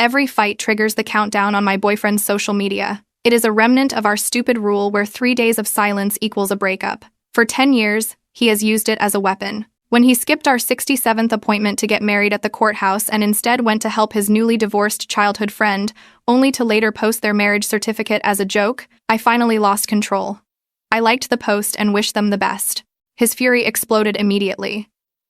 Every fight triggers the countdown on my boyfriend's social media. It is a remnant of our stupid rule where 3 days of silence equals a breakup. For 10 years, he has used it as a weapon. When he skipped our 67th appointment to get married at the courthouse and instead went to help his newly divorced childhood friend, only to later post their marriage certificate as a joke, I finally lost control. I liked the post and wished them the best. His fury exploded immediately.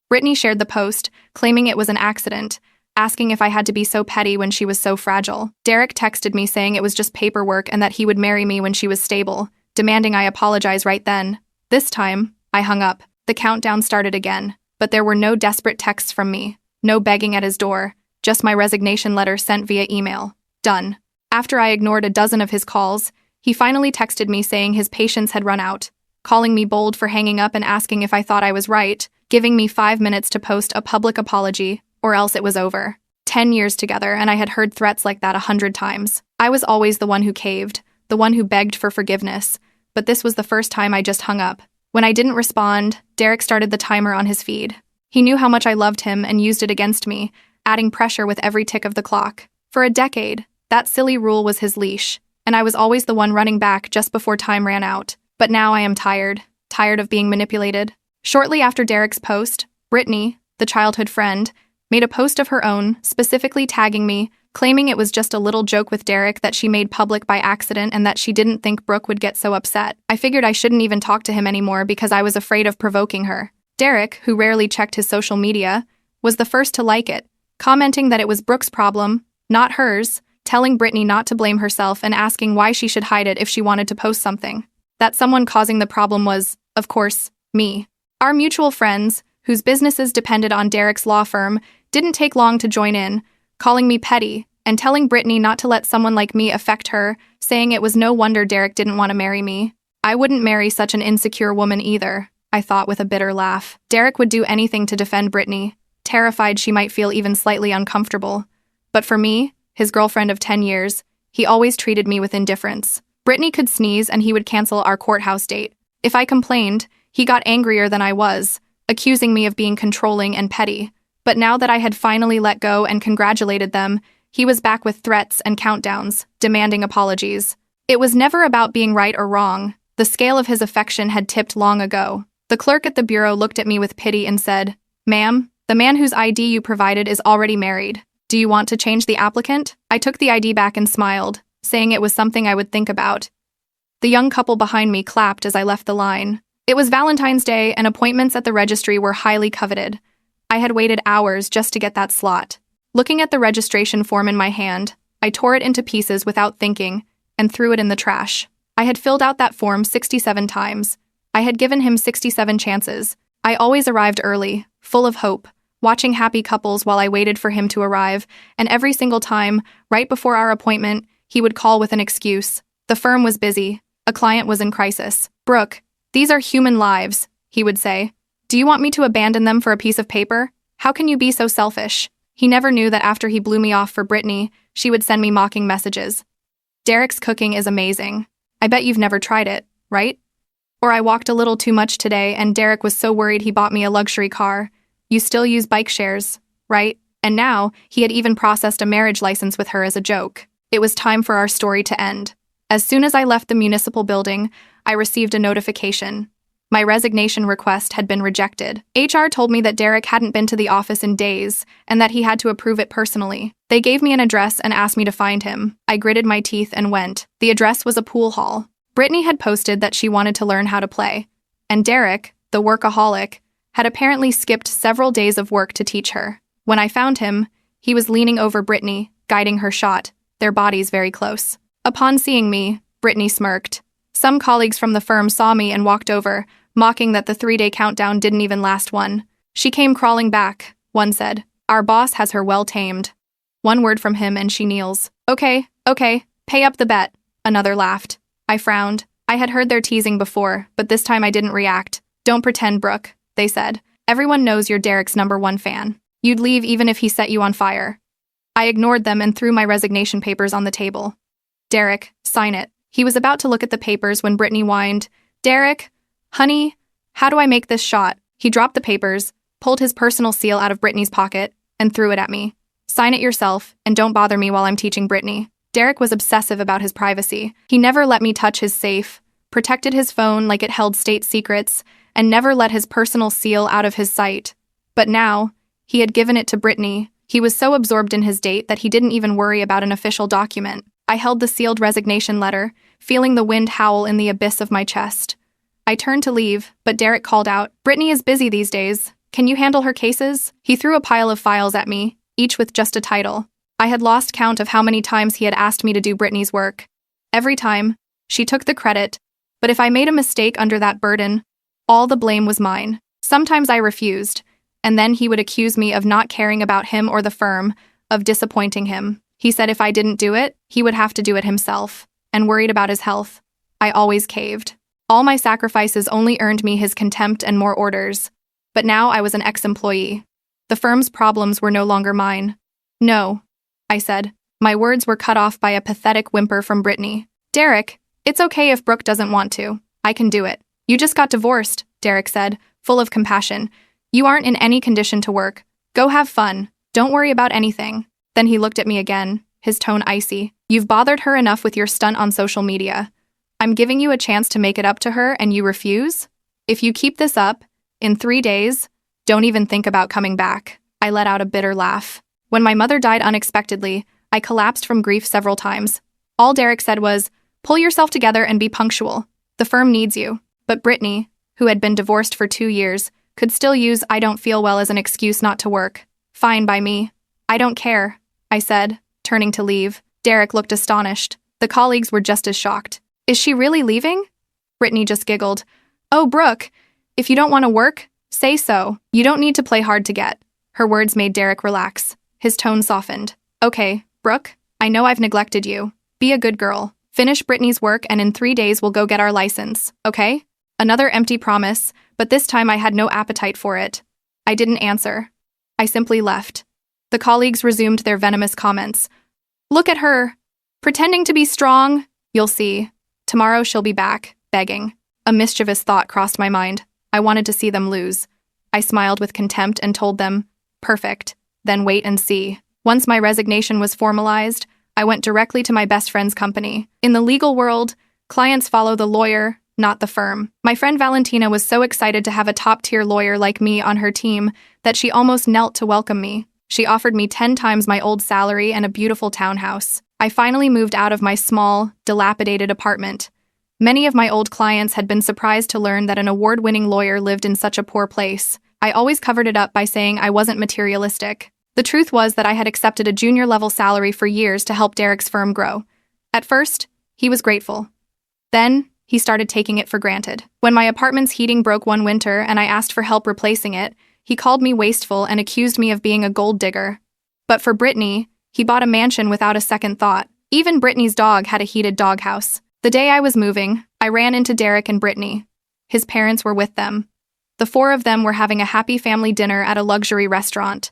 Brittany shared the post, claiming it was an accident, asking if I had to be so petty when she was so fragile. Derek texted me saying it was just paperwork and that he would marry me when she was stable, demanding I apologize right then. This time, I hung up. The countdown started again, but there were no desperate texts from me, no begging at his door, just my resignation letter sent via email. Done. After I ignored a dozen of his calls, he finally texted me saying his patience had run out, calling me bold for hanging up and asking if I thought I was right, giving me 5 minutes to post a public apology, or else it was over. 10 years together, and I had heard threats like that 100 times. I was always the one who caved, the one who begged for forgiveness, but this was the first time I just hung up. When I didn't respond, Derek started the timer on his feed. He knew how much I loved him and used it against me, adding pressure with every tick of the clock. For a decade, that silly rule was his leash, and I was always the one running back just before time ran out. But now I am tired of being manipulated. Shortly after Derek's post, Brittany, the childhood friend, made a post of her own, specifically tagging me, claiming it was just a little joke with Derek that she made public by accident and that she didn't think Brooke would get so upset. I figured I shouldn't even talk to him anymore because I was afraid of provoking her. Derek, who rarely checked his social media, was the first to like it, commenting that it was Brooke's problem, not hers, telling Brittany not to blame herself and asking why she should hide it if she wanted to post something. That someone causing the problem was, of course, me. Our mutual friends, whose businesses depended on Derek's law firm, didn't take long to join in, calling me petty, and telling Brittany not to let someone like me affect her, saying it was no wonder Derek didn't want to marry me. I wouldn't marry such an insecure woman either, I thought with a bitter laugh. Derek would do anything to defend Brittany, terrified she might feel even slightly uncomfortable. But for me, his girlfriend of 10 years, he always treated me with indifference. Brittany could sneeze and he would cancel our courthouse date. If I complained, he got angrier than I was, accusing me of being controlling and petty. But now that I had finally let go and congratulated them, he was back with threats and countdowns, demanding apologies. It was never about being right or wrong. The scale of his affection had tipped long ago. The clerk at the bureau looked at me with pity and said, "Ma'am, the man whose ID you provided is already married. Do you want to change the applicant?" I took the ID back and smiled, saying it was something I would think about. The young couple behind me clapped as I left the line. It was Valentine's Day and appointments at the registry were highly coveted. I had waited hours just to get that slot. Looking at the registration form in my hand, I tore it into pieces without thinking and threw it in the trash. I had filled out that form 67 times. I had given him 67 chances. I always arrived early, full of hope, watching happy couples while I waited for him to arrive, and every single time, right before our appointment, he would call with an excuse. The firm was busy. A client was in crisis. "Brooke, these are human lives," he would say. "Do you want me to abandon them for a piece of paper? How can you be so selfish?" He never knew that after he blew me off for Brittany, she would send me mocking messages. Derek's cooking is amazing. I bet you've never tried it, right? Or I walked a little too much today and Derek was so worried he bought me a luxury car. You still use bike shares, right? And now, he had even processed a marriage license with her as a joke. It was time for our story to end. As soon as I left the municipal building, I received a notification. My resignation request had been rejected. HR told me that Derek hadn't been to the office in days and that he had to approve it personally. They gave me an address and asked me to find him. I gritted my teeth and went. The address was a pool hall. Brittany had posted that she wanted to learn how to play, and Derek, the workaholic, had apparently skipped several days of work to teach her. When I found him, he was leaning over Brittany, guiding her shot, their bodies very close. Upon seeing me, Brittany smirked. Some colleagues from the firm saw me and walked over, mocking that the 3-day countdown didn't even last one. "She came crawling back," one said. "Our boss has her well tamed." One word from him and she kneels. Okay, pay up the bet," another laughed. I frowned. I had heard their teasing before, but this time I didn't react. "Don't pretend, Brooke," they said. "Everyone knows you're Derek's #1 fan. You'd leave even if he set you on fire." I ignored them and threw my resignation papers on the table. "Derek, sign it." He was about to look at the papers when Brittany whined, "Derek, honey, how do I make this shot?" He dropped the papers, pulled his personal seal out of Brittany's pocket, and threw it at me. Sign it yourself, and don't bother me while I'm teaching Brittany. Derek was obsessive about his privacy. He never let me touch his safe, protected his phone like it held state secrets, and never let his personal seal out of his sight. But now, he had given it to Brittany. He was so absorbed in his date that he didn't even worry about an official document. I held the sealed resignation letter, feeling the wind howl in the abyss of my chest. I turned to leave, but Derek called out, "Brittany is busy these days. Can you handle her cases?" He threw a pile of files at me, each with just a title. I had lost count of how many times he had asked me to do Brittany's work. Every time, she took the credit, but if I made a mistake under that burden, all the blame was mine. Sometimes I refused, and then he would accuse me of not caring about him or the firm, of disappointing him. He said if I didn't do it, he would have to do it himself, and worried about his health. I always caved. All my sacrifices only earned me his contempt and more orders. But now I was an ex-employee. The firm's problems were no longer mine. "No," I said. My words were cut off by a pathetic whimper from Brittany. "Derek, it's okay if Brooke doesn't want to. I can do it." "You just got divorced," Derek said, full of compassion. "You aren't in any condition to work. Go have fun. Don't worry about anything." Then he looked at me again, his tone icy. "You've bothered her enough with your stunt on social media. I'm giving you a chance to make it up to her and you refuse? If you keep this up, in 3 days, don't even think about coming back." I let out a bitter laugh. When my mother died unexpectedly, I collapsed from grief several times. All Derek said was, "Pull yourself together and be punctual. The firm needs you." But Brittany, who had been divorced for 2 years, could still use "I don't feel well" as an excuse not to work. Fine by me. "I don't care," I said, turning to leave. Derek looked astonished. The colleagues were just as shocked. "Is she really leaving?" Brittany just giggled. "Oh, Brooke, if you don't want to work, say so. You don't need to play hard to get." Her words made Derek relax. His tone softened. "Okay, Brooke, I know I've neglected you. Be a good girl. Finish Brittany's work and in 3 days we'll go get our license, okay?" Another empty promise, but this time I had no appetite for it. I didn't answer. I simply left. The colleagues resumed their venomous comments. "Look at her. Pretending to be strong. You'll see. Tomorrow she'll be back, begging." A mischievous thought crossed my mind. I wanted to see them lose. I smiled with contempt and told them, "Perfect. Then wait and see." Once my resignation was formalized, I went directly to my best friend's company. In the legal world, clients follow the lawyer, not the firm. My friend Valentina was so excited to have a top-tier lawyer like me on her team that she almost knelt to welcome me. She offered me 10 times my old salary and a beautiful townhouse. I finally moved out of my small, dilapidated apartment. Many of my old clients had been surprised to learn that an award-winning lawyer lived in such a poor place. I always covered it up by saying I wasn't materialistic. The truth was that I had accepted a junior-level salary for years to help Derek's firm grow. At first, he was grateful. Then, he started taking it for granted. When my apartment's heating broke one winter and I asked for help replacing it, he called me wasteful and accused me of being a gold digger. But for Brittany, he bought a mansion without a second thought. Even Brittany's dog had a heated doghouse. The day I was moving, I ran into Derek and Brittany. His parents were with them. The 4 of them were having a happy family dinner at a luxury restaurant.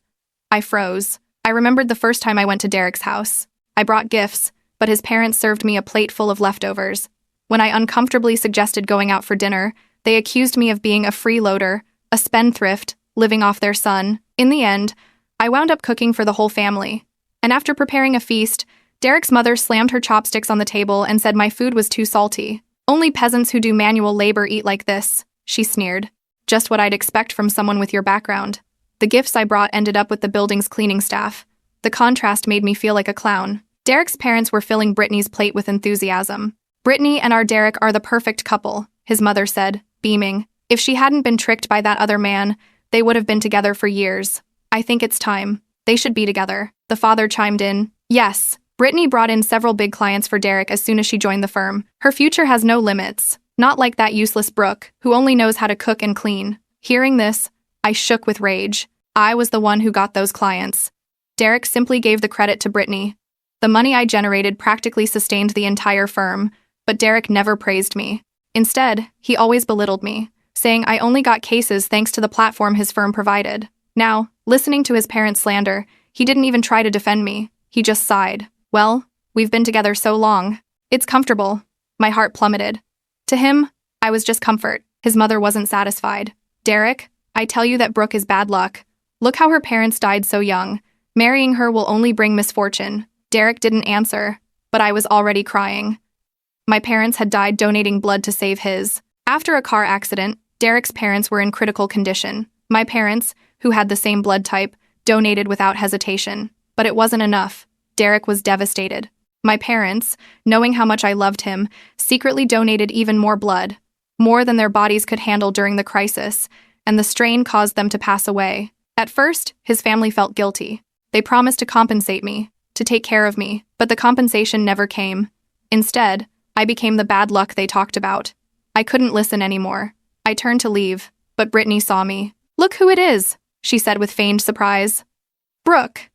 I froze. I remembered the first time I went to Derek's house. I brought gifts, but his parents served me a plate full of leftovers. When I uncomfortably suggested going out for dinner, they accused me of being a freeloader, a spendthrift, living off their son. In the end, I wound up cooking for the whole family. And after preparing a feast, Derek's mother slammed her chopsticks on the table and said my food was too salty. "Only peasants who do manual labor eat like this," she sneered. Just what I'd expect from someone with your background. The gifts I brought ended up with the building's cleaning staff. The contrast made me feel like a clown. Derek's parents were filling Brittany's plate with enthusiasm. "Brittany and our Derek are the perfect couple," his mother said, beaming. "If she hadn't been tricked by that other man, they would have been together for years. I think it's time. They should be together." The father chimed in. "Yes." Brittany brought in several big clients for Derek as soon as she joined the firm. Her future has no limits. Not like that useless Brooke, who only knows how to cook and clean. Hearing this, I shook with rage. I was the one who got those clients. Derek simply gave the credit to Brittany. The money I generated practically sustained the entire firm, but Derek never praised me. Instead, he always belittled me, saying I only got cases thanks to the platform his firm provided. Now, listening to his parents' slander, he didn't even try to defend me. He just sighed. "Well, we've been together so long. It's comfortable." My heart plummeted. To him, I was just comfort. His mother wasn't satisfied. "Derek, I tell you that Brooke is bad luck. Look how her parents died so young. Marrying her will only bring misfortune. Derek didn't answer, but I was already crying. My parents had died donating blood to save his. After a car accident, Derek's parents were in critical condition. My parents, who had the same blood type, donated without hesitation. But it wasn't enough. Derek was devastated. My parents, knowing how much I loved him, secretly donated even more blood, more than their bodies could handle during the crisis, and the strain caused them to pass away. At first, his family felt guilty. They promised to compensate me, to take care of me, but the compensation never came. Instead, I became the bad luck they talked about. I couldn't listen anymore. I turned to leave, but Brittany saw me. "Look who it is," she said with feigned surprise. "Brooke."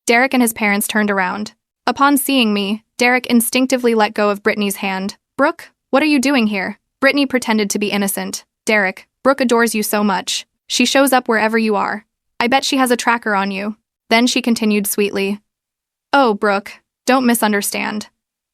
Derek and his parents turned around. Upon seeing me, Derek instinctively let go of Brittany's hand. "Brooke, what are you doing here?" Brittany pretended to be innocent. "Derek, Brooke adores you so much. She shows up wherever you are. I bet she has a tracker on you." Then she continued sweetly, "Oh, Brooke, don't misunderstand.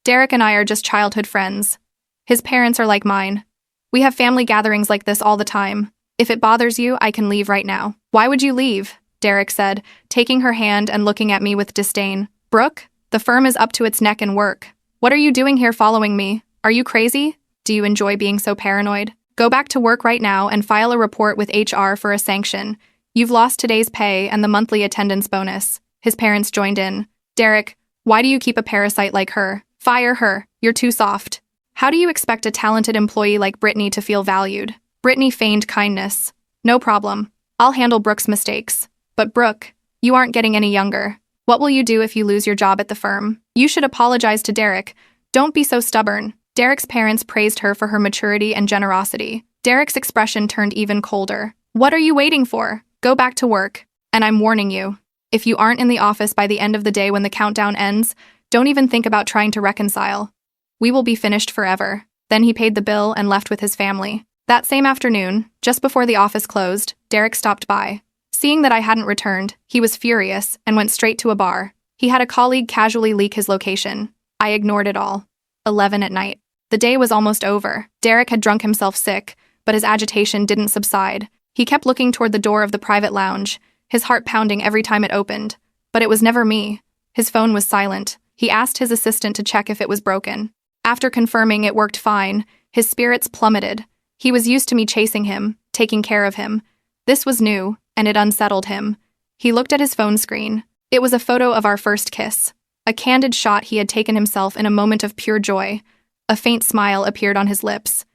Derek and I are just childhood friends. His parents are like mine. We have family gatherings like this all the time. If it bothers you, I can leave right now." "Why would you leave?" Derek said, taking her hand and looking at me with disdain. "Brooke, the firm is up to its neck in work. What are you doing here following me? Are you crazy? Do you enjoy being so paranoid? Go back to work right now and file a report with HR for a sanction. You've lost today's pay and the monthly attendance bonus." His parents joined in. "Derek, why do you keep a parasite like her? Fire her. You're too soft. How do you expect a talented employee like Brittany to feel valued?" Brittany feigned kindness. "No problem. I'll handle Brooke's mistakes. But Brooke, you aren't getting any younger. What will you do if you lose your job at the firm? You should apologize to Derek. Don't be so stubborn." Derek's parents praised her for her maturity and generosity. Derek's expression turned even colder. "What are you waiting for? Go back to work. And I'm warning you, if you aren't in the office by the end of the day when the countdown ends, don't even think about trying to reconcile. We will be finished forever." Then he paid the bill and left with his family. That same afternoon, just before the office closed, Derek stopped by. Seeing that I hadn't returned, he was furious and went straight to a bar. He had a colleague casually leak his location. I ignored it all. 11 at night. The day was almost over. Derek had drunk himself sick, but his agitation didn't subside. He kept looking toward the door of the private lounge, his heart pounding every time it opened. But it was never me. His phone was silent. He asked his assistant to check if it was broken. After confirming it worked fine, his spirits plummeted. He was used to me chasing him, taking care of him. This was new, and it unsettled him. He looked at his phone screen. It was a photo of our first kiss. A candid shot he had taken himself in a moment of pure joy. A faint smile appeared on his lips.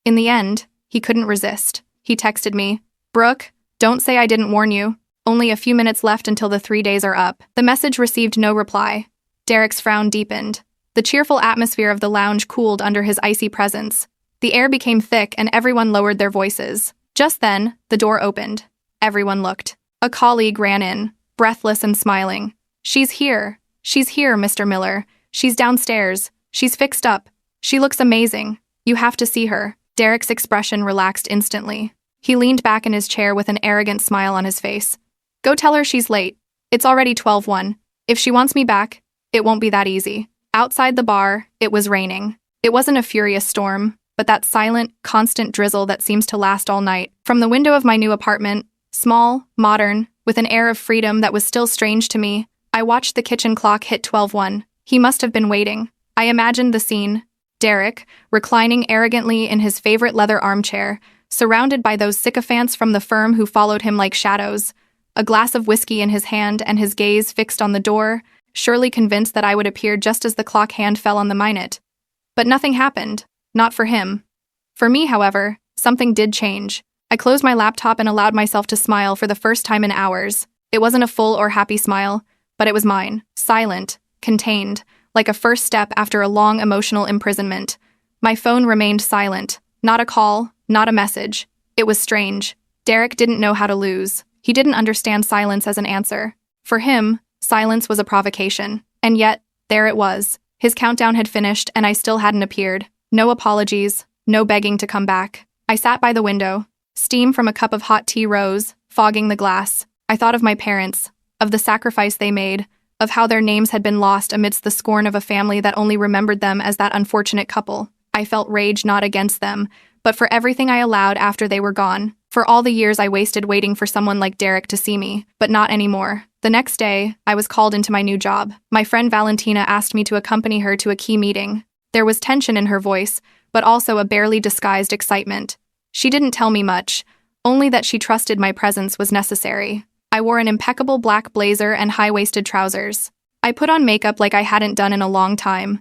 In the end, he couldn't resist. He texted me, "Brooke, don't say I didn't warn you. Only a few minutes left until the 3 days are up." The message received no reply. Derek's frown deepened. The cheerful atmosphere of the lounge cooled under his icy presence. The air became thick and everyone lowered their voices. Just then, the door opened. Everyone looked. A colleague ran in, breathless and smiling. She's here, Mr. Miller. She's downstairs. She's fixed up. She looks amazing. You have to see her." Derek's expression relaxed instantly. He leaned back in his chair with an arrogant smile on his face. "Go tell her she's late. It's already 12:01. If she wants me back, it won't be that easy." Outside the bar, it was raining. It wasn't a furious storm, but that silent, constant drizzle that seems to last all night. From the window of my new apartment, small, modern, with an air of freedom that was still strange to me, I watched the kitchen clock hit 12:01. He must have been waiting. I imagined the scene. Derek, reclining arrogantly in his favorite leather armchair, surrounded by those sycophants from the firm who followed him like shadows, a glass of whiskey in his hand and his gaze fixed on the door, surely convinced that I would appear just as the clock hand fell on the minute. But nothing happened. Not for him. For me, however, something did change. I closed my laptop and allowed myself to smile for the first time in hours. It wasn't a full or happy smile, but it was mine, silent, contained, like a first step after a long emotional imprisonment. My phone remained silent. Not a call, not a message. It was strange. Derek didn't know how to lose. He didn't understand silence as an answer. For him, silence was a provocation. And yet, there it was. His countdown had finished and I still hadn't appeared. No apologies, no begging to come back. I sat by the window. Steam from a cup of hot tea rose, fogging the glass. I thought of my parents, of the sacrifice they made, of how their names had been lost amidst the scorn of a family that only remembered them as that unfortunate couple. I felt rage not against them, but for everything I allowed after they were gone, for all the years I wasted waiting for someone like Derek to see me, but not anymore. The next day, I was called into my new job. My friend Valentina asked me to accompany her to a key meeting. There was tension in her voice, but also a barely disguised excitement. She didn't tell me much, only that she trusted my presence was necessary. I wore an impeccable black blazer and high-waisted trousers. I put on makeup like I hadn't done in a long time.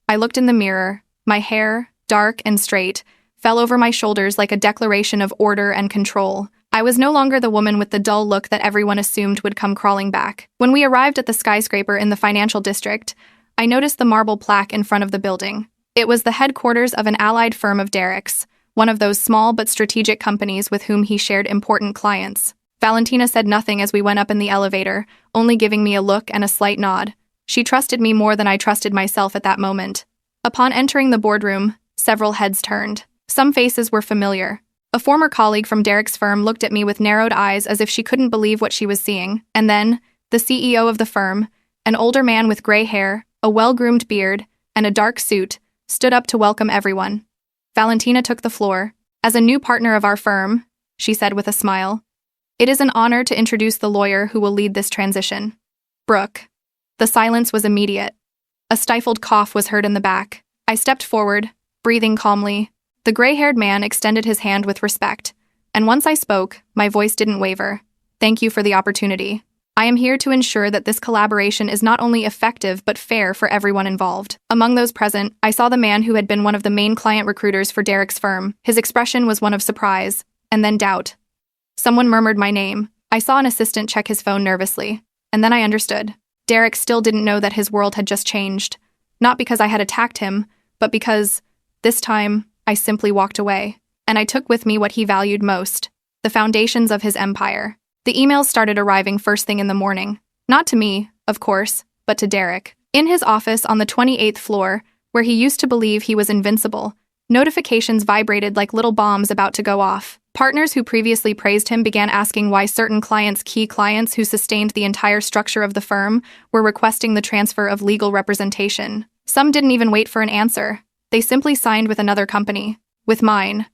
I looked in the mirror. My hair, dark and straight, fell over my shoulders like a declaration of order and control. I was no longer the woman with the dull look that everyone assumed would come crawling back. When we arrived at the skyscraper in the financial district, I noticed the marble plaque in front of the building. It was the headquarters of an allied firm of Derek's, one of those small but strategic companies with whom he shared important clients. Valentina said nothing as we went up in the elevator, only giving me a look and a slight nod. She trusted me more than I trusted myself at that moment. Upon entering the boardroom, several heads turned. Some faces were familiar. A former colleague from Derek's firm looked at me with narrowed eyes as if she couldn't believe what she was seeing. And then, the CEO of the firm, an older man with gray hair, a well-groomed beard, and a dark suit, stood up to welcome everyone. Valentina took the floor. As a new partner of our firm, she said with a smile, "It is an honor to introduce the lawyer who will lead this transition. Brooke." The silence was immediate. A stifled cough was heard in the back. I stepped forward, breathing calmly. The gray-haired man extended his hand with respect, and once I spoke, my voice didn't waver. "Thank you for the opportunity. I am here to ensure that this collaboration is not only effective but fair for everyone involved." Among those present, I saw the man who had been one of the main client recruiters for Derek's firm. His expression was one of surprise, and then doubt. Someone murmured my name. I saw an assistant check his phone nervously, and then I understood. Derek still didn't know that his world had just changed. Not because I had attacked him, but because, this time, I simply walked away. And I took with me what he valued most, the foundations of his empire. The emails started arriving first thing in the morning. Not to me, of course, but to Derek. In his office on the 28th floor, where he used to believe he was invincible, notifications vibrated like little bombs about to go off. Partners who previously praised him began asking why certain key clients who sustained the entire structure of the firm were requesting the transfer of legal representation. Some didn't even wait for an answer. They simply signed with another company. With mine.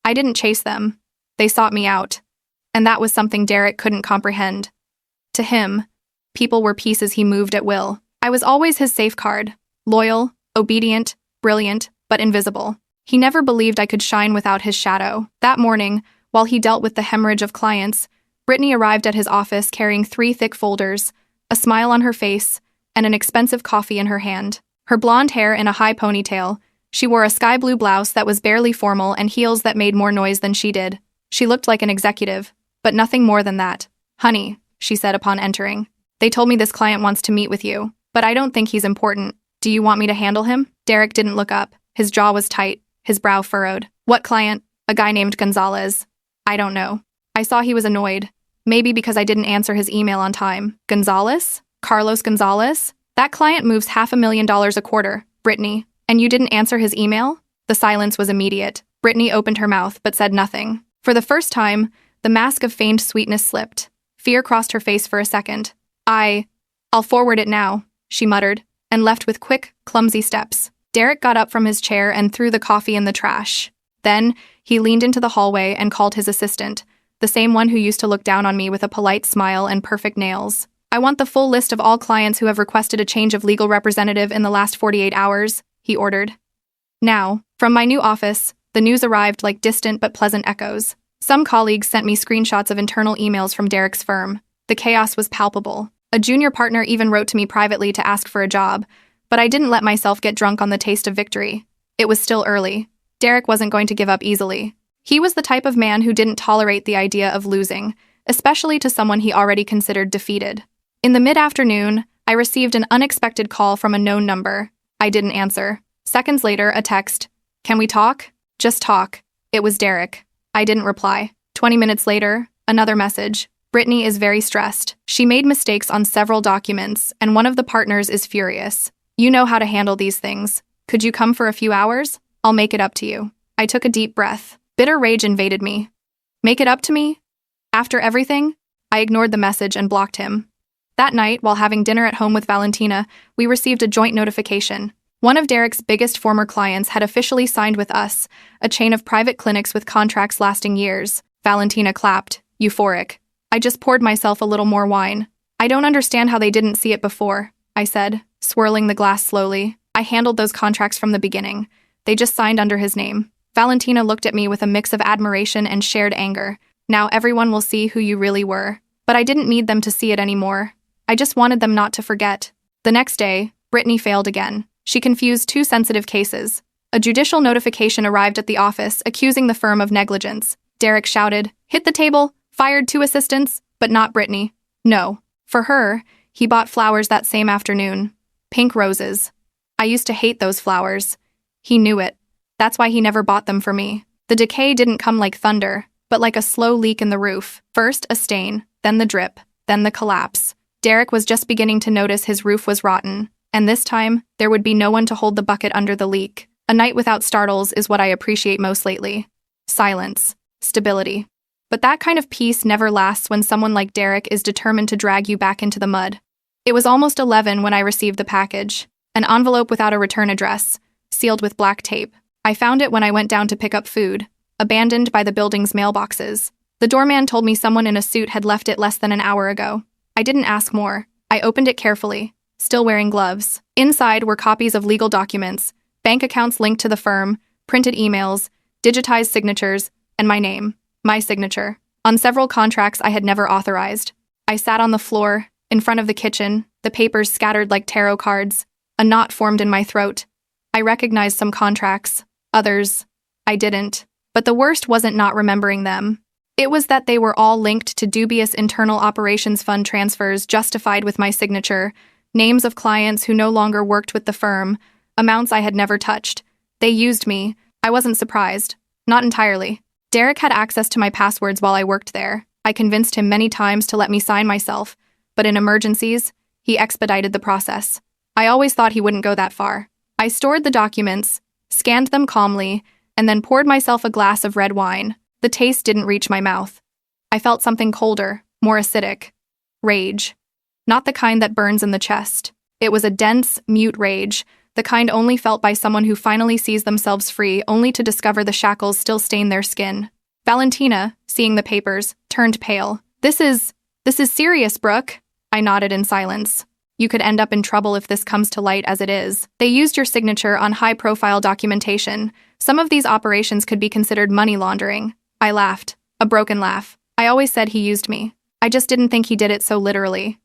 I didn't chase them. They sought me out. And that was something Derek couldn't comprehend. To him, people were pieces he moved at will. I was always his safeguard. Loyal, obedient, brilliant, but invisible. He never believed I could shine without his shadow. That morning, while he dealt with the hemorrhage of clients, Brittany arrived at his office carrying 3 thick folders, a smile on her face, and an expensive coffee in her hand. Her blonde hair in a high ponytail, she wore a sky blue blouse that was barely formal and heels that made more noise than she did. She looked like an executive, but nothing more than that. "Honey," she said upon entering, "they told me this client wants to meet with you, but I don't think he's important. Do you want me to handle him?" Derek didn't look up. His jaw was tight, his brow furrowed. "What client?" "A guy named Gonzalez." "I don't know." I saw he was annoyed. Maybe because I didn't answer his email on time. "Gonzalez? Carlos Gonzalez? That client moves $500,000 a quarter, Brittany. And you didn't answer his email?" The silence was immediate. Brittany opened her mouth but said nothing. For the first time, the mask of feigned sweetness slipped. Fear crossed her face for a second. I'll forward it now," she muttered, and left with quick, clumsy steps. Derek got up from his chair and threw the coffee in the trash. Then, he leaned into the hallway and called his assistant, the same one who used to look down on me with a polite smile and perfect nails. "I want the full list of all clients who have requested a change of legal representative in the last 48 hours, he ordered. Now, from my new office, the news arrived like distant but pleasant echoes. Some colleagues sent me screenshots of internal emails from Derek's firm. The chaos was palpable. A junior partner even wrote to me privately to ask for a job, but I didn't let myself get drunk on the taste of victory. It was still early. Derek wasn't going to give up easily. He was the type of man who didn't tolerate the idea of losing, especially to someone he already considered defeated. In the mid-afternoon, I received an unexpected call from a known number. I didn't answer. Seconds later, a text. "Can we talk?" "Just talk." It was Derek. I didn't reply. 20 minutes later, another message. "Brittany is very stressed. She made mistakes on several documents, and one of the partners is furious. You know how to handle these things. Could you come for a few hours? I'll make it up to you." I took a deep breath. Bitter rage invaded me. Make it up to me? After everything? I ignored the message and blocked him. That night, while having dinner at home with Valentina, we received a joint notification. One of Derek's biggest former clients had officially signed with us, a chain of private clinics with contracts lasting years. Valentina clapped, euphoric. I just poured myself a little more wine. I don't understand how they didn't see it before, I said, swirling the glass slowly. I handled those contracts from the beginning. They just signed under his name. Valentina looked at me with a mix of admiration and shared anger. Now everyone will see who you really were. But I didn't need them to see it anymore. I just wanted them not to forget. The next day, Brittany failed again. She confused two sensitive cases. A judicial notification arrived at the office accusing the firm of negligence. Derek shouted, "Hit the table, fired 2 assistants, but not Brittany." No. For her, he bought flowers that same afternoon. Pink roses. I used to hate those flowers. He knew it. That's why he never bought them for me. The decay didn't come like thunder, but like a slow leak in the roof. First a stain, then the drip, then the collapse. Derek was just beginning to notice his roof was rotten, and this time, there would be no one to hold the bucket under the leak. A night without startles is what I appreciate most lately. Silence. Stability. But that kind of peace never lasts when someone like Derek is determined to drag you back into the mud. It was almost 11 when I received the package. An envelope without a return address, sealed with black tape. I found it when I went down to pick up food, abandoned by the building's mailboxes. The doorman told me someone in a suit had left it less than an hour ago. I didn't ask more. I opened it carefully, still wearing gloves. Inside were copies of legal documents, bank accounts linked to the firm, printed emails, digitized signatures, and my name. My signature. On several contracts I had never authorized. I sat on the floor, in front of the kitchen, the papers scattered like tarot cards. A knot formed in my throat. I recognized some contracts. Others, I didn't. But the worst wasn't not remembering them. It was that they were all linked to dubious internal operations fund transfers justified with my signature, names of clients who no longer worked with the firm, amounts I had never touched. They used me. I wasn't surprised. Not entirely. Derek had access to my passwords while I worked there. I convinced him many times to let me sign myself, but in emergencies, he expedited the process. I always thought he wouldn't go that far. I stored the documents, scanned them calmly, and then poured myself a glass of red wine. The taste didn't reach my mouth. I felt something colder, more acidic. Rage. Not the kind that burns in the chest. It was a dense, mute rage, the kind only felt by someone who finally sees themselves free only to discover the shackles still stain their skin. Valentina, seeing the papers, turned pale. This is serious, Brooke. I nodded in silence. You could end up in trouble if this comes to light as it is. They used your signature on high-profile documentation. Some of these operations could be considered money laundering. I laughed. A broken laugh. I always said he used me. I just didn't think he did it so literally.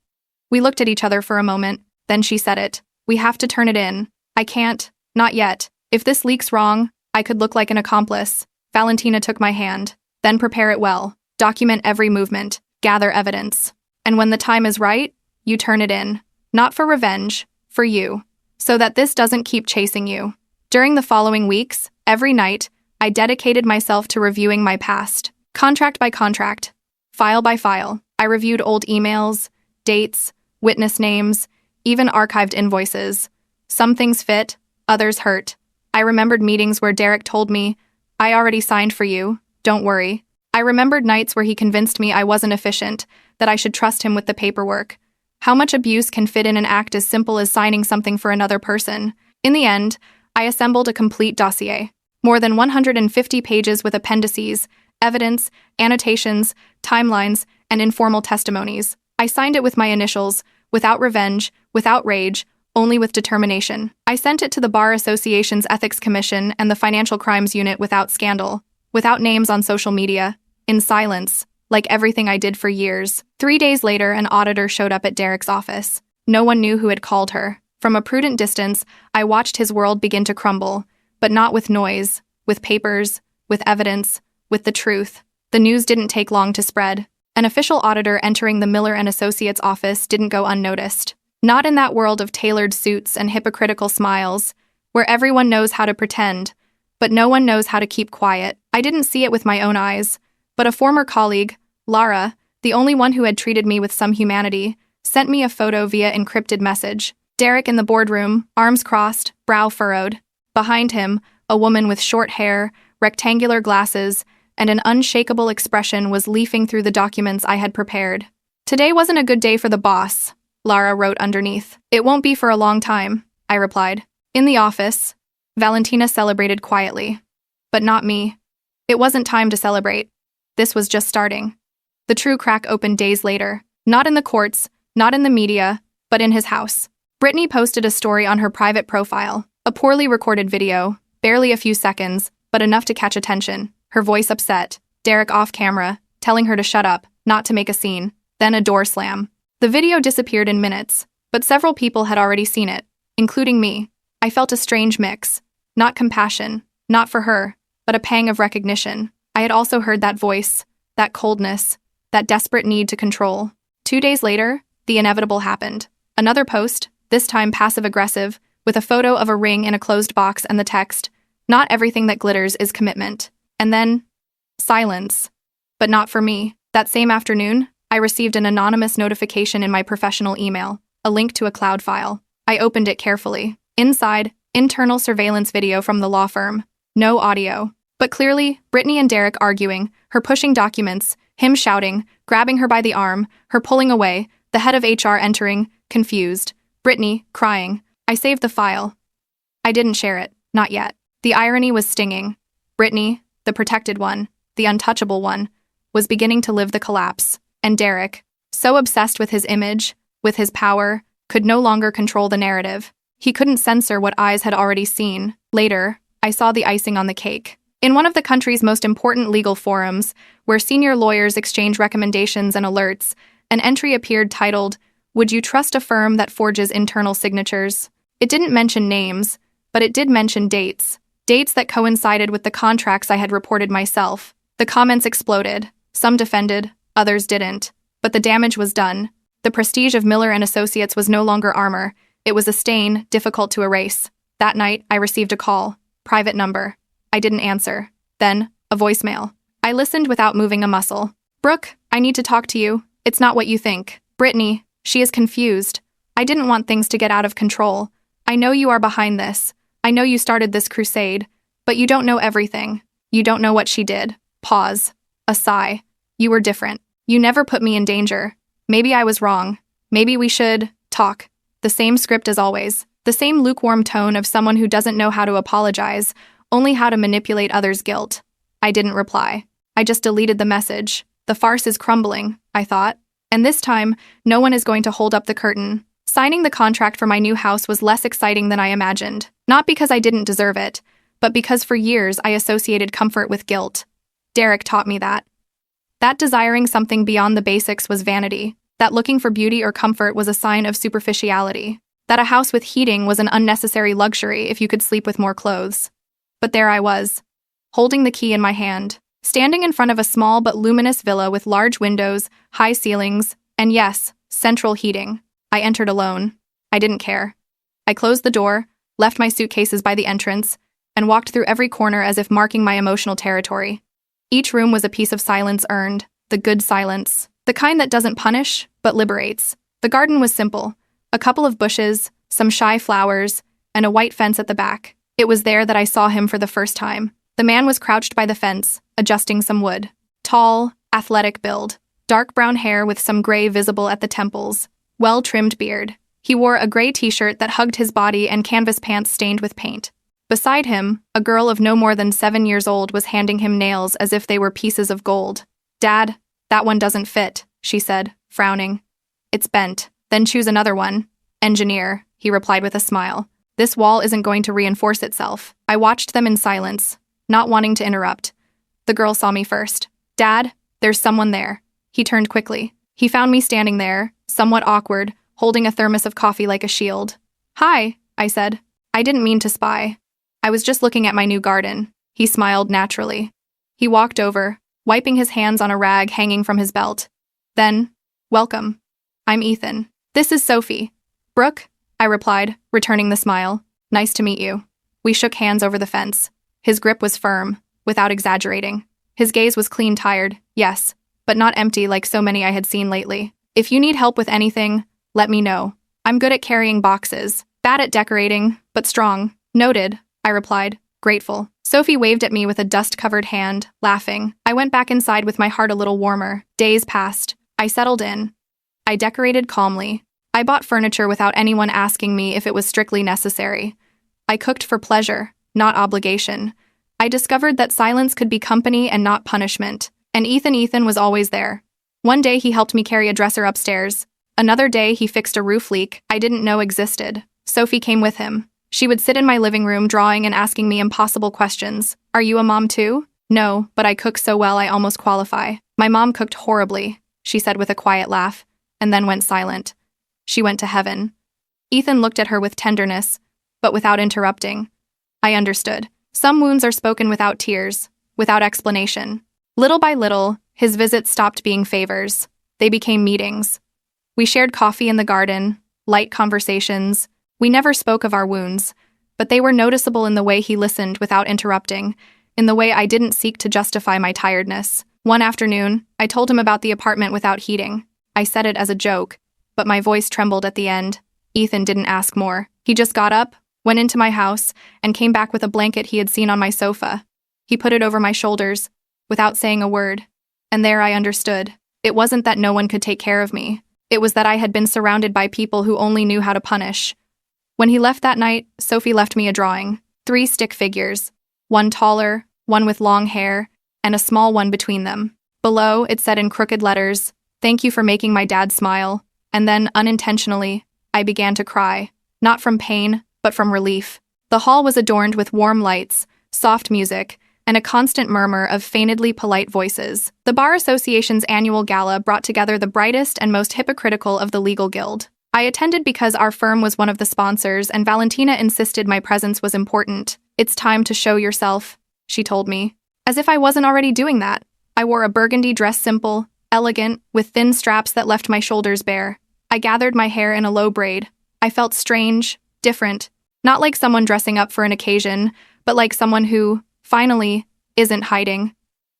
We looked at each other for a moment. Then she said it. We have to turn it in. I can't. Not yet. If this leaks wrong, I could look like an accomplice. Valentina took my hand. Then prepare it well. Document every movement. Gather evidence. And when the time is right, you turn it in. Not for revenge, for you. So that this doesn't keep chasing you. During the following weeks, every night, I dedicated myself to reviewing my past. Contract by contract. File by file. I reviewed old emails, dates, witness names, even archived invoices. Some things fit, others hurt. I remembered meetings where Derek told me, "I already signed for you, don't worry." I remembered nights where he convinced me I wasn't efficient, that I should trust him with the paperwork. How much abuse can fit in an act as simple as signing something for another person? In the end, I assembled a complete dossier. More than 150 pages with appendices, evidence, annotations, timelines, and informal testimonies. I signed it with my initials, without revenge, without rage, only with determination. I sent it to the Bar Association's Ethics Commission and the Financial Crimes Unit without scandal, without names on social media, in silence, like everything I did for years. 3 days later, an auditor showed up at Derek's office. No one knew who had called her. From a prudent distance, I watched his world begin to crumble, but not with noise, with papers, with evidence, with the truth. The news didn't take long to spread. An official auditor entering the Miller & Associates office didn't go unnoticed. Not in that world of tailored suits and hypocritical smiles, where everyone knows how to pretend, but no one knows how to keep quiet. I didn't see it with my own eyes, but a former colleague, Lara, the only one who had treated me with some humanity, sent me a photo via encrypted message. Derek in the boardroom, arms crossed, brow furrowed. Behind him, a woman with short hair, rectangular glasses, and an unshakable expression was leafing through the documents I had prepared. "Today wasn't a good day for the boss," Lara wrote underneath. "It won't be for a long time," I replied. In the office, Valentina celebrated quietly. But not me. It wasn't time to celebrate. This was just starting. The true crack opened days later. Not in the courts, Not in the media, but in his house. Brittany posted a story on her private profile, a poorly recorded video, barely a few seconds, but enough to catch attention. Her voice upset, Derek off camera, telling her to shut up, not to make a scene. Then a door slam. The video disappeared in minutes, but several people had already seen it, including me. I felt a strange mix. Not compassion, not for her, but a pang of recognition. I had also heard that voice, that coldness, that desperate need to control. 2 days later, the inevitable happened. Another post, this time passive-aggressive, with a photo of a ring in a closed box and the text, "Not everything that glitters is commitment." And then, silence. But not for me. That same afternoon, I received an anonymous notification in my professional email, a link to a cloud file. I opened it carefully. Inside, internal surveillance video from the law firm. No audio. But clearly, Brittany and Derek arguing, her pushing documents, him shouting, grabbing her by the arm, her pulling away, the head of HR entering, confused. Brittany, crying. I saved the file. I didn't share it, not yet. The irony was stinging. Brittany, the protected one, the untouchable one, was beginning to live the collapse. And Derek, so obsessed with his image, with his power, could no longer control the narrative. He couldn't censor what eyes had already seen. Later, I saw the icing on the cake. In one of the country's most important legal forums, where senior lawyers exchange recommendations and alerts, an entry appeared titled, "Would you trust a firm that forges internal signatures?" It didn't mention names, but it did mention dates. Dates that coincided with the contracts I had reported myself. The comments exploded. Some defended, others didn't. But the damage was done. The prestige of Miller & Associates was no longer armor. It was a stain, difficult to erase. That night, I received a call. Private number. I didn't answer. Then, a voicemail. I listened without moving a muscle. "Brooke, I need to talk to you. It's not what you think. Brittany, she is confused. I didn't want things to get out of control. I know you are behind this. I know you started this crusade. But you don't know everything. You don't know what she did." Pause. A sigh. "You were different. You never put me in danger. Maybe I was wrong. Maybe we should talk." The same script as always. The same lukewarm tone of someone who doesn't know how to apologize, only how to manipulate others' guilt. I didn't reply. I just deleted the message. The farce is crumbling, I thought. And this time, no one is going to hold up the curtain. Signing the contract for my new house was less exciting than I imagined. Not because I didn't deserve it, but because for years I associated comfort with guilt. Derek taught me that. That desiring something beyond the basics was vanity. That looking for beauty or comfort was a sign of superficiality. That a house with heating was an unnecessary luxury if you could sleep with more clothes. But there I was, holding the key in my hand, standing in front of a small but luminous villa with large windows, high ceilings, and yes, central heating. I entered alone. I didn't care. I closed the door, left my suitcases by the entrance, and walked through every corner as if marking my emotional territory. Each room was a piece of silence earned, the good silence, the kind that doesn't punish, but liberates. The garden was simple. A couple of bushes, some shy flowers, and a white fence at the back. It was there that I saw him for the first time. The man was crouched by the fence, adjusting some wood. Tall, athletic build, dark brown hair with some gray visible at the temples, well-trimmed beard. He wore a gray t-shirt that hugged his body and canvas pants stained with paint. Beside him, a girl of no more than 7 years old was handing him nails as if they were pieces of gold. "Dad, that one doesn't fit," she said, frowning. "It's bent. Then choose another one." "Engineer," he replied with a smile. "This wall isn't going to reinforce itself." I watched them in silence, not wanting to interrupt. The girl saw me first. "Dad, there's someone there." He turned quickly. He found me standing there, somewhat awkward, holding a thermos of coffee like a shield. "Hi," I said. I didn't mean to spy. I was just looking at my new garden. He smiled naturally. He walked over, wiping his hands on a rag hanging from his belt. Then, "Welcome. I'm Ethan. This is Sophie." "Brooke," I replied, returning the smile. "Nice to meet you." We shook hands over the fence. His grip was firm, without exaggerating. His gaze was clean tired, yes, but not empty like so many I had seen lately. "If you need help with anything, let me know. I'm good at carrying boxes, bad at decorating, but strong." "Noted," I replied, grateful. Sophie waved at me with a dust-covered hand, laughing. I went back inside with my heart a little warmer. Days passed. I settled in. I decorated calmly. I bought furniture without anyone asking me if it was strictly necessary. I cooked for pleasure, not obligation. I discovered that silence could be company and not punishment. And Ethan was always there. One day he helped me carry a dresser upstairs. Another day, he fixed a roof leak I didn't know existed. Sophie came with him. She would sit in my living room drawing and asking me impossible questions. Are you a mom too? No, but I cook so well I almost qualify. My mom cooked horribly, she said with a quiet laugh, and then went silent. She went to heaven. Ethan looked at her with tenderness, but without interrupting. I understood. Some wounds are spoken without tears, without explanation. Little by little, his visits stopped being favors. They became meetings. We shared coffee in the garden, light conversations. We never spoke of our wounds, but they were noticeable in the way he listened without interrupting, in the way I didn't seek to justify my tiredness. One afternoon, I told him about the apartment without heating. I said it as a joke, but my voice trembled at the end. Ethan didn't ask more. He just got up, went into my house, and came back with a blanket he had seen on my sofa. He put it over my shoulders, without saying a word. And there I understood. It wasn't that no one could take care of me. It was that I had been surrounded by people who only knew how to punish. When he left that night, Sophie left me a drawing. 3 stick figures. One taller, one with long hair, and a small one between them. Below, it said in crooked letters, "Thank you for making my dad smile." And then, unintentionally, I began to cry. Not from pain, but from relief. The hall was adorned with warm lights, soft music, and a constant murmur of feignedly polite voices. The Bar Association's annual gala brought together the brightest and most hypocritical of the legal guild. I attended because our firm was one of the sponsors, and Valentina insisted my presence was important. "It's time to show yourself," she told me. As if I wasn't already doing that. I wore a burgundy dress, simple, elegant, with thin straps that left my shoulders bare. I gathered my hair in a low braid. I felt strange, different, not like someone dressing up for an occasion, but like someone who, finally, isn't hiding.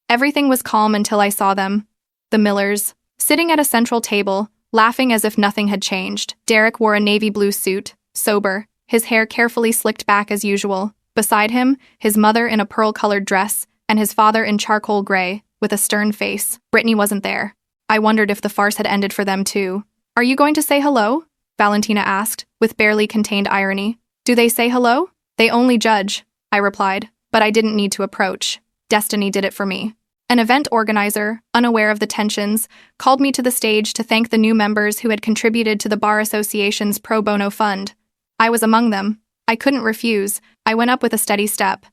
Everything was calm until I saw them. The Millers, sitting at a central table, laughing as if nothing had changed. Derek wore a navy blue suit, sober, his hair carefully slicked back as usual. Beside him, his mother in a pearl-colored dress, and his father in charcoal gray, with a stern face. Brittany wasn't there. I wondered if the farce had ended for them too. "Are you going to say hello?" Valentina asked, with barely contained irony. "Do they say hello?" "They only judge," I replied, but I didn't need to approach. Destiny did it for me. An event organizer, unaware of the tensions, called me to the stage to thank the new members who had contributed to the Bar Association's pro bono fund. I was among them. I couldn't refuse. I went up with a steady step.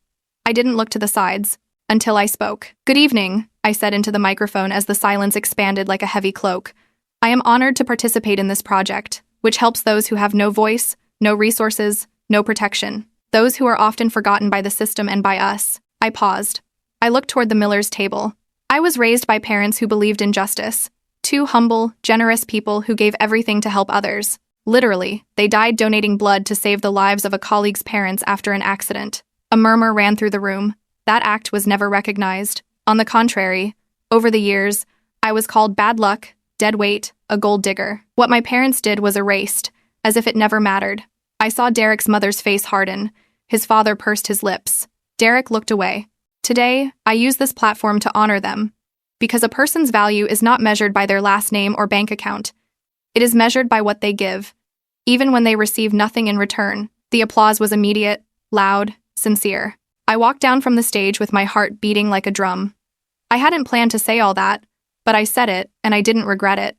I didn't look to the sides. Until I spoke. "Good evening," I said into the microphone as the silence expanded like a heavy cloak. "I am honored to participate in this project, which helps those who have no voice, no resources, no protection. Those who are often forgotten by the system and by us." I paused. I looked toward the Millers' table. I was raised by parents who believed in justice. 2 humble, generous people who gave everything to help others. Literally, they died donating blood to save the lives of a colleague's parents after an accident. A murmur ran through the room. That act was never recognized. On the contrary, over the years, I was called bad luck, dead weight, a gold digger. What my parents did was erased, as if it never mattered. I saw Derek's mother's face harden. His father pursed his lips. Derek looked away. Today, I use this platform to honor them, because a person's value is not measured by their last name or bank account. It is measured by what they give. Even when they receive nothing in return, the applause was immediate, loud, sincere. I walked down from the stage with my heart beating like a drum. I hadn't planned to say all that, but I said it, and I didn't regret it.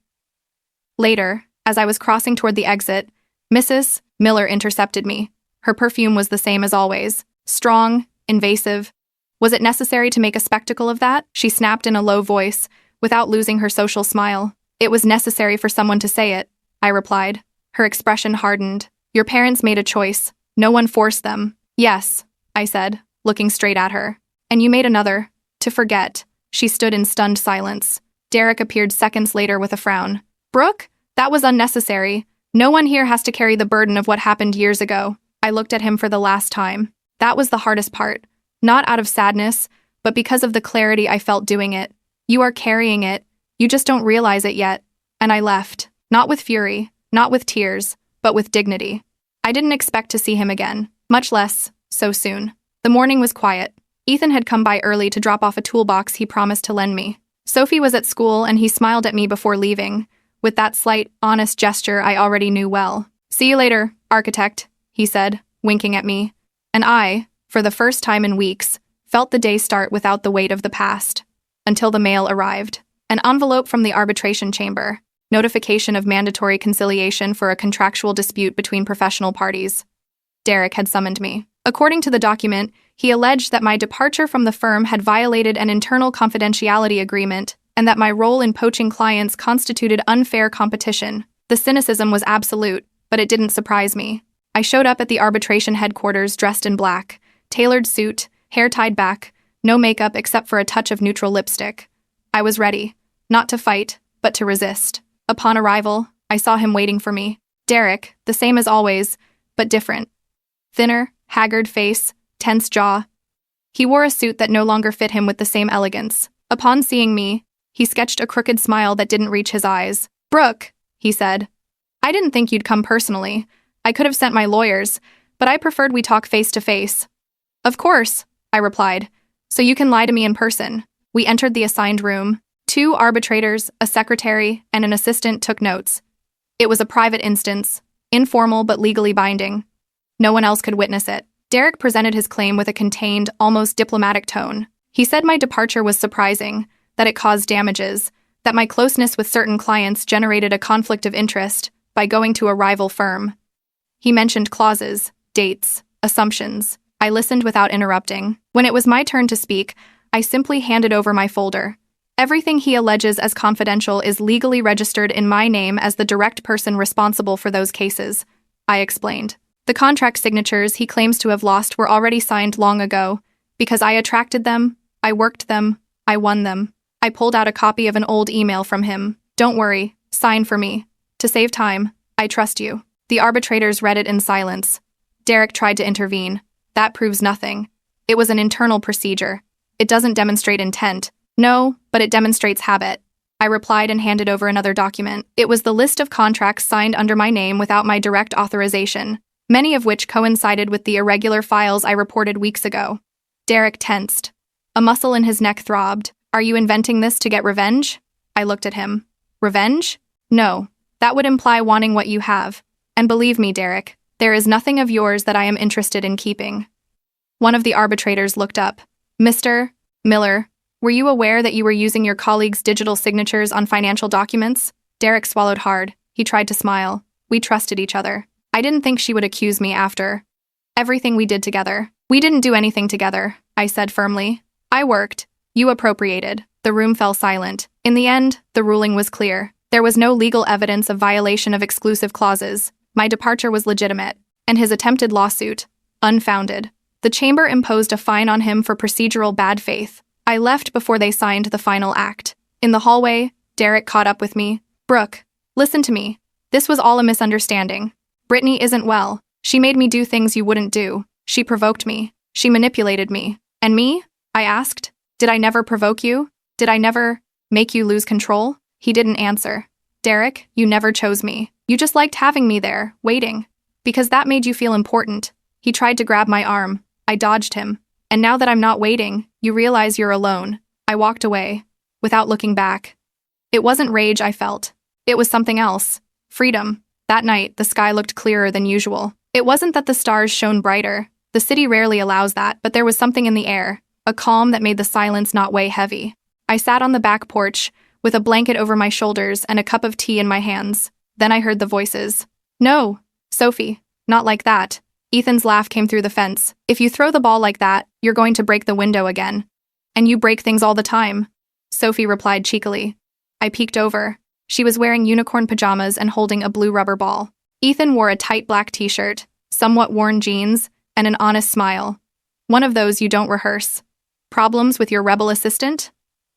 Later, as I was crossing toward the exit, Mrs. Miller intercepted me. Her perfume was the same as always, strong, invasive. Was it necessary to make a spectacle of that? She snapped in a low voice, without losing her social smile. "It was necessary for someone to say it," I replied. Her expression hardened. "Your parents made a choice. No one forced them." "Yes," I said, looking straight at her. "And you made another. To forget." She stood in stunned silence. Derek appeared seconds later with a frown. "Brooke, that was unnecessary. No one here has to carry the burden of what happened years ago." I looked at him for the last time. That was the hardest part. Not out of sadness, but because of the clarity I felt doing it. "You are carrying it. You just don't realize it yet." And I left. Not with fury, not with tears, but with dignity. I didn't expect to see him again, much less so soon. The morning was quiet. Ethan had come by early to drop off a toolbox he promised to lend me. Sophie was at school, and he smiled at me before leaving, with that slight, honest gesture I already knew well. "See you later, architect," he said, winking at me. And I, for the first time in weeks, felt the day start without the weight of the past. Until the mail arrived. An envelope from the arbitration chamber. Notification of mandatory conciliation for a contractual dispute between professional parties. Derek had summoned me. According to the document, he alleged that my departure from the firm had violated an internal confidentiality agreement and that my role in poaching clients constituted unfair competition. The cynicism was absolute, but it didn't surprise me. I showed up at the arbitration headquarters dressed in black, tailored suit, hair tied back, no makeup except for a touch of neutral lipstick. I was ready, not to fight, but to resist. Upon arrival, I saw him waiting for me. Derek, the same as always, but different. Thinner, haggard face, tense jaw. He wore a suit that no longer fit him with the same elegance. Upon seeing me, he sketched a crooked smile that didn't reach his eyes. "Brooke," he said. "I didn't think you'd come personally. I could have sent my lawyers, but I preferred we talk face to face." "Of course," I replied, "so you can lie to me in person." We entered the assigned room. 2 arbitrators, a secretary, and an assistant took notes. It was a private instance, informal but legally binding. No one else could witness it. Derek presented his claim with a contained, almost diplomatic tone. He said my departure was surprising, that it caused damages, that my closeness with certain clients generated a conflict of interest by going to a rival firm. He mentioned clauses, dates, assumptions. I listened without interrupting. When it was my turn to speak, I simply handed over my folder. Everything he alleges as confidential is legally registered in my name as the direct person responsible for those cases, I explained. The contract signatures he claims to have lost were already signed long ago, because I attracted them, I worked them, I won them. I pulled out a copy of an old email from him. "Don't worry, sign for me. To save time, I trust you." The arbitrators read it in silence. Derek tried to intervene. "That proves nothing. It was an internal procedure. It doesn't demonstrate intent." "No, but it demonstrates habit." I replied and handed over another document. It was the list of contracts signed under my name without my direct authorization, many of which coincided with the irregular files I reported weeks ago. Derek tensed. A muscle in his neck throbbed. "Are you inventing this to get revenge?" I looked at him. "Revenge? No. That would imply wanting what you have. And believe me, Derek, there is nothing of yours that I am interested in keeping." One of the arbitrators looked up. "Mr. Miller, were you aware that you were using your colleagues' digital signatures on financial documents?" Derek swallowed hard. He tried to smile. We trusted each other. I didn't think she would accuse me after everything we did together. "We didn't do anything together," I said firmly. "I worked. You appropriated." The room fell silent. In the end, the ruling was clear. There was no legal evidence of violation of exclusive clauses. My departure was legitimate, and his attempted lawsuit, unfounded. The chamber imposed a fine on him for procedural bad faith. I left before they signed the final act. In the hallway, Derek caught up with me. "Brooke, listen to me. This was all a misunderstanding. Brittany isn't well. She made me do things you wouldn't do. She provoked me. She manipulated me. And me?" I asked. "Did I never provoke you? Did I never make you lose control?" He didn't answer. "Derek, you never chose me. You just liked having me there, waiting. Because that made you feel important." He tried to grab my arm. I dodged him. "And now that I'm not waiting, you realize you're alone." I walked away, without looking back. It wasn't rage I felt. It was something else. Freedom. That night, the sky looked clearer than usual. It wasn't that the stars shone brighter. The city rarely allows that, but there was something in the air, a calm that made the silence not weigh heavy. I sat on the back porch, with a blanket over my shoulders and a cup of tea in my hands. Then I heard the voices. "No, Sophie, not like that." Ethan's laugh came through the fence. "If you throw the ball like that, you're going to break the window again. And you break things all the time." Sophie replied cheekily. I peeked over. She was wearing unicorn pajamas and holding a blue rubber ball. Ethan wore a tight black t-shirt, somewhat worn jeans, and an honest smile. "One of those you don't rehearse." "Problems with your rebel assistant?"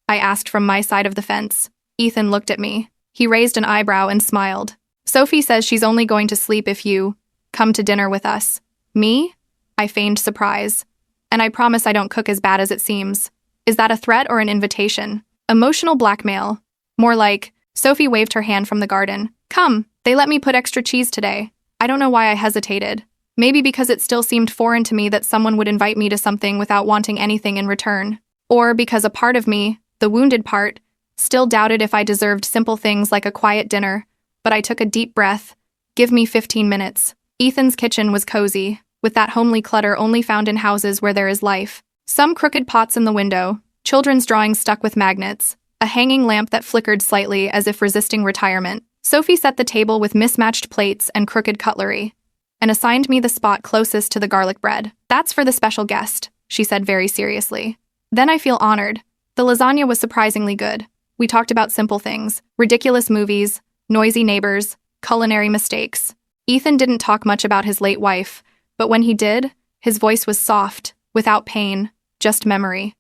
I asked from my side of the fence. Ethan looked at me. He raised an eyebrow and smiled. "Sophie says she's only going to sleep if you come to dinner with us." "Me?" I feigned surprise. "And I promise I don't cook as bad as it seems." Is that a threat or an invitation? Emotional blackmail. More like, Sophie waved her hand from the garden. "Come, they let me put extra cheese today." I don't know why I hesitated. Maybe because it still seemed foreign to me that someone would invite me to something without wanting anything in return. Or because a part of me, the wounded part, still doubted if I deserved simple things like a quiet dinner. But I took a deep breath. Give me 15 minutes. Ethan's kitchen was cozy, with that homely clutter only found in houses where there is life. Some crooked pots in the window, children's drawings stuck with magnets, a hanging lamp that flickered slightly as if resisting retirement. Sophie set the table with mismatched plates and crooked cutlery, and assigned me the spot closest to the garlic bread. "That's for the special guest," she said very seriously. Then I feel honored. The lasagna was surprisingly good. We talked about simple things, ridiculous movies, noisy neighbors, culinary mistakes. Ethan didn't talk much about his late wife, but when he did, his voice was soft, without pain, just memory.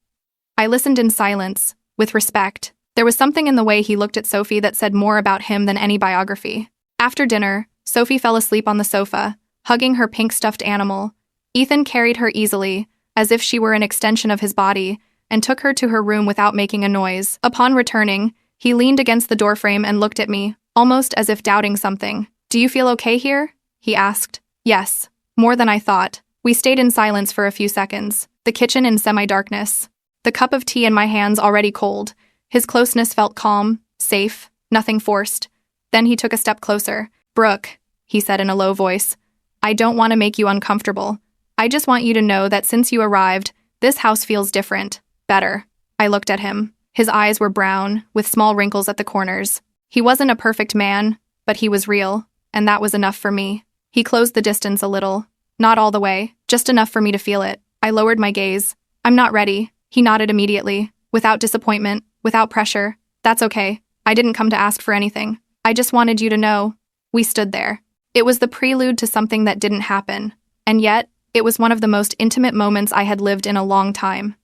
I listened in silence, with respect. There was something in the way he looked at Sophie that said more about him than any biography. After dinner, Sophie fell asleep on the sofa, hugging her pink stuffed animal. Ethan carried her easily, as if she were an extension of his body, and took her to her room without making a noise. Upon returning, he leaned against the doorframe and looked at me, almost as if doubting something. "Do you feel okay here?" he asked. "Yes, more than I thought." We stayed in silence for a few seconds, the kitchen in semi-darkness. The cup of tea in my hands already cold. His closeness felt calm, safe, nothing forced. Then he took a step closer. "Brooke," he said in a low voice, "I don't want to make you uncomfortable. I just want you to know that since you arrived, this house feels different, better." I looked at him. His eyes were brown, with small wrinkles at the corners. He wasn't a perfect man, but he was real, and that was enough for me. He closed the distance a little. Not all the way, just enough for me to feel it. I lowered my gaze. "I'm not ready." He nodded immediately, without disappointment, without pressure. "That's okay. I didn't come to ask for anything. I just wanted you to know." We stood there. It was the prelude to something that didn't happen, and yet, it was one of the most intimate moments I had lived in a long time.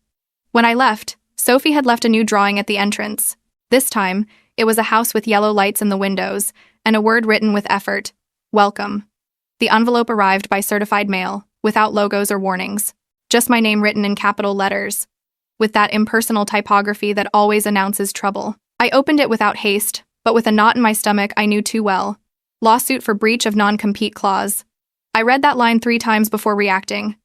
When I left, Sophie had left a new drawing at the entrance. This time, it was a house with yellow lights in the windows, and a word written with effort: "Welcome." The envelope arrived by certified mail, without logos or warnings. Just my name written in capital letters, with that impersonal typography that always announces trouble. I opened it without haste, but with a knot in my stomach I knew too well. Lawsuit for breach of non-compete clause. I read that line 3 times before reacting.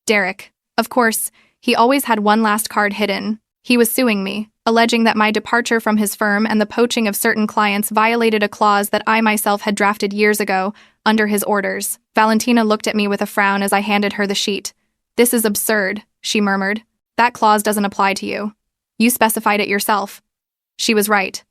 Derek. Of course, he always had one last card hidden. He was suing me, alleging that my departure from his firm and the poaching of certain clients violated a clause that I myself had drafted years ago, under his orders. Valentina looked at me with a frown as I handed her the sheet. "This is absurd," she murmured. "That clause doesn't apply to you. You specified it yourself." She was right.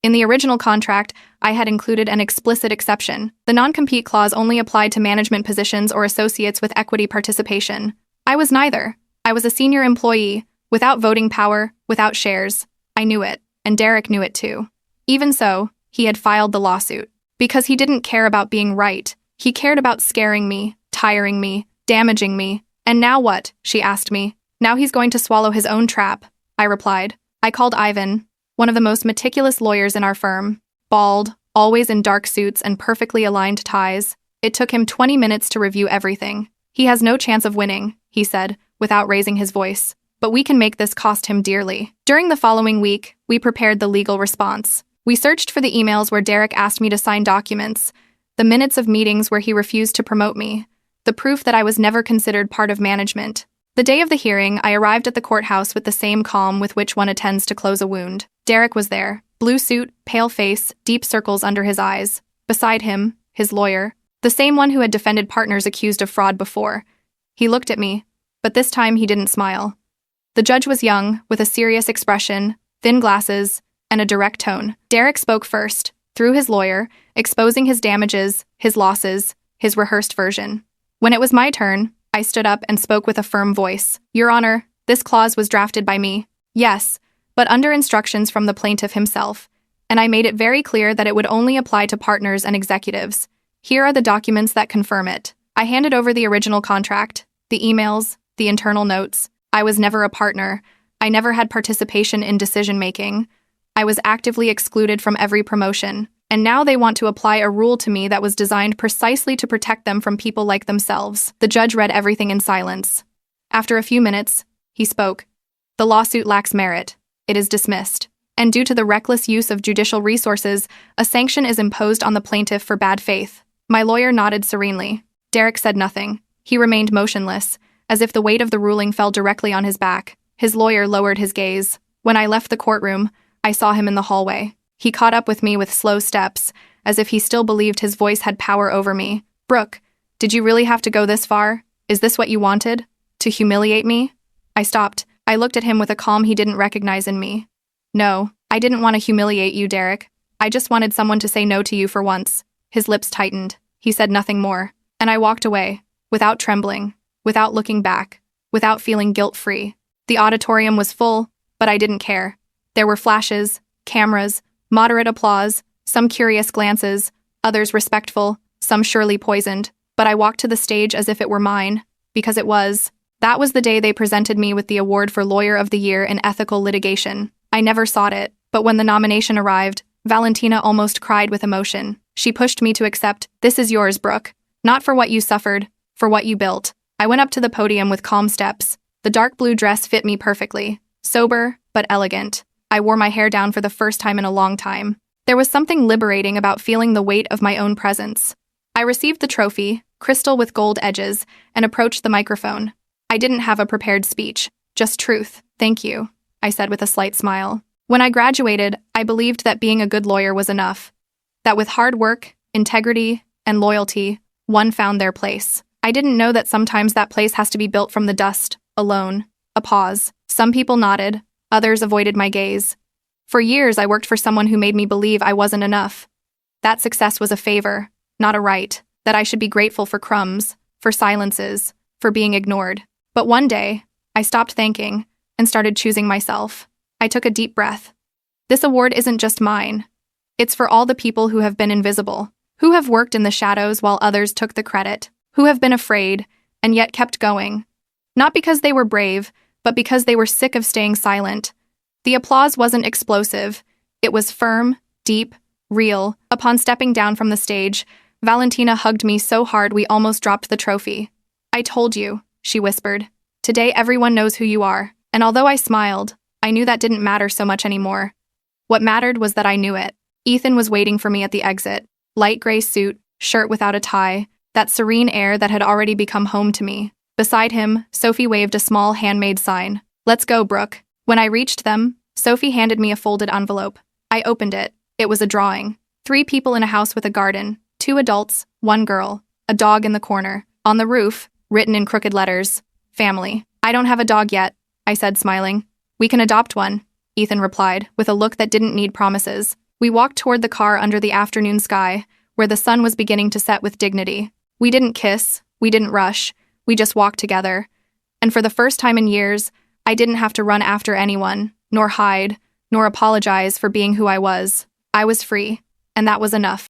In the original contract, I had included an explicit exception. The non-compete clause only applied to management positions or associates with equity participation. I was neither. I was a senior employee, without voting power, without shares. I knew it, and Derek knew it too. Even so, he had filed the lawsuit. Because he didn't care about being right. He cared about scaring me, tiring me, damaging me. "And now what?" she asked me. "Now he's going to swallow his own trap," I replied. I called Ivan, one of the most meticulous lawyers in our firm. Bald, always in dark suits and perfectly aligned ties. It took him 20 minutes to review everything. "He has no chance of winning," he said, without raising his voice. "But we can make this cost him dearly." During the following week, we prepared the legal response. We searched for the emails where Derek asked me to sign documents, the minutes of meetings where he refused to promote me, the proof that I was never considered part of management. The day of the hearing, I arrived at the courthouse with the same calm with which one attends to close a wound. Derek was there, blue suit, pale face, deep circles under his eyes. Beside him, his lawyer, the same one who had defended partners accused of fraud before. He looked at me, but this time he didn't smile. The judge was young, with a serious expression, thin glasses, and a direct tone. Derek spoke first, through his lawyer, exposing his damages, his losses, his rehearsed version. When it was my turn, I stood up and spoke with a firm voice. "Your Honor, this clause was drafted by me." "Yes, but under instructions from the plaintiff himself, and I made it very clear that it would only apply to partners and executives. Here are the documents that confirm it." I handed over the original contract, the emails, the internal notes. I was never a partner. I never had participation in decision-making. I was actively excluded from every promotion, and now they want to apply a rule to me that was designed precisely to protect them from people like themselves. The judge read everything in silence. After a few minutes, he spoke. "The lawsuit lacks merit. It is dismissed. And due to the reckless use of judicial resources, a sanction is imposed on the plaintiff for bad faith." My lawyer nodded serenely. Derek said nothing. He remained motionless, as if the weight of the ruling fell directly on his back. His lawyer lowered his gaze. When I left the courtroom, I saw him in the hallway. He caught up with me with slow steps, as if he still believed his voice had power over me. "Brooke, did you really have to go this far? Is this what you wanted? To humiliate me?" I stopped. I looked at him with a calm he didn't recognize in me. "No, I didn't want to humiliate you, Derek. I just wanted someone to say no to you for once. His lips tightened. He said nothing more. And I walked away, without trembling, without looking back, without feeling guilt-free. The auditorium was full, but I didn't care. There were flashes, cameras, moderate applause, some curious glances, others respectful, some surely poisoned. But I walked to the stage as if it were mine, because it was. That was the day they presented me with the award for Lawyer of the Year in Ethical Litigation. I never sought it, but when the nomination arrived, Valentina almost cried with emotion. She pushed me to accept. This is yours, Brooke. Not for what you suffered, for what you built. I went up to the podium with calm steps. The dark blue dress fit me perfectly. Sober, but elegant. I wore my hair down for the first time in a long time. There was something liberating about feeling the weight of my own presence. I received the trophy, crystal with gold edges, and approached the microphone. I didn't have a prepared speech, just truth. Thank you, I said with a slight smile. When I graduated, I believed that being a good lawyer was enough. That with hard work, integrity, and loyalty, one found their place. I didn't know that sometimes that place has to be built from the dust, alone. A pause. Some people nodded, others avoided my gaze. For years, I worked for someone who made me believe I wasn't enough. That success was a favor, not a right, that I should be grateful for crumbs, for silences, for being ignored. But one day, I stopped thanking and started choosing myself. I took a deep breath. This award isn't just mine. It's for all the people who have been invisible, who have worked in the shadows while others took the credit, who have been afraid and yet kept going. Not because they were brave, but because they were sick of staying silent. The applause wasn't explosive. It was firm, deep, real. Upon stepping down from the stage, Valentina hugged me so hard we almost dropped the trophy. I told you, she whispered. Today everyone knows who you are. And although I smiled, I knew that didn't matter so much anymore. What mattered was that I knew it. Ethan was waiting for me at the exit. Light gray suit, shirt without a tie, that serene air that had already become home to me. Beside him, Sophie waved a small handmade sign. Let's go, Brooke. When I reached them, Sophie handed me a folded envelope. I opened it. It was a drawing. 3 people in a house with a garden, 2 adults, 1 girl, a dog in the corner. On the roof, written in crooked letters, family. I don't have a dog yet, I said, smiling. We can adopt one, Ethan replied, with a look that didn't need promises. We walked toward the car under the afternoon sky, where the sun was beginning to set with dignity. We didn't kiss, we didn't rush, we just walked together. And for the first time in years, I didn't have to run after anyone, nor hide, nor apologize for being who I was. I was free, and that was enough.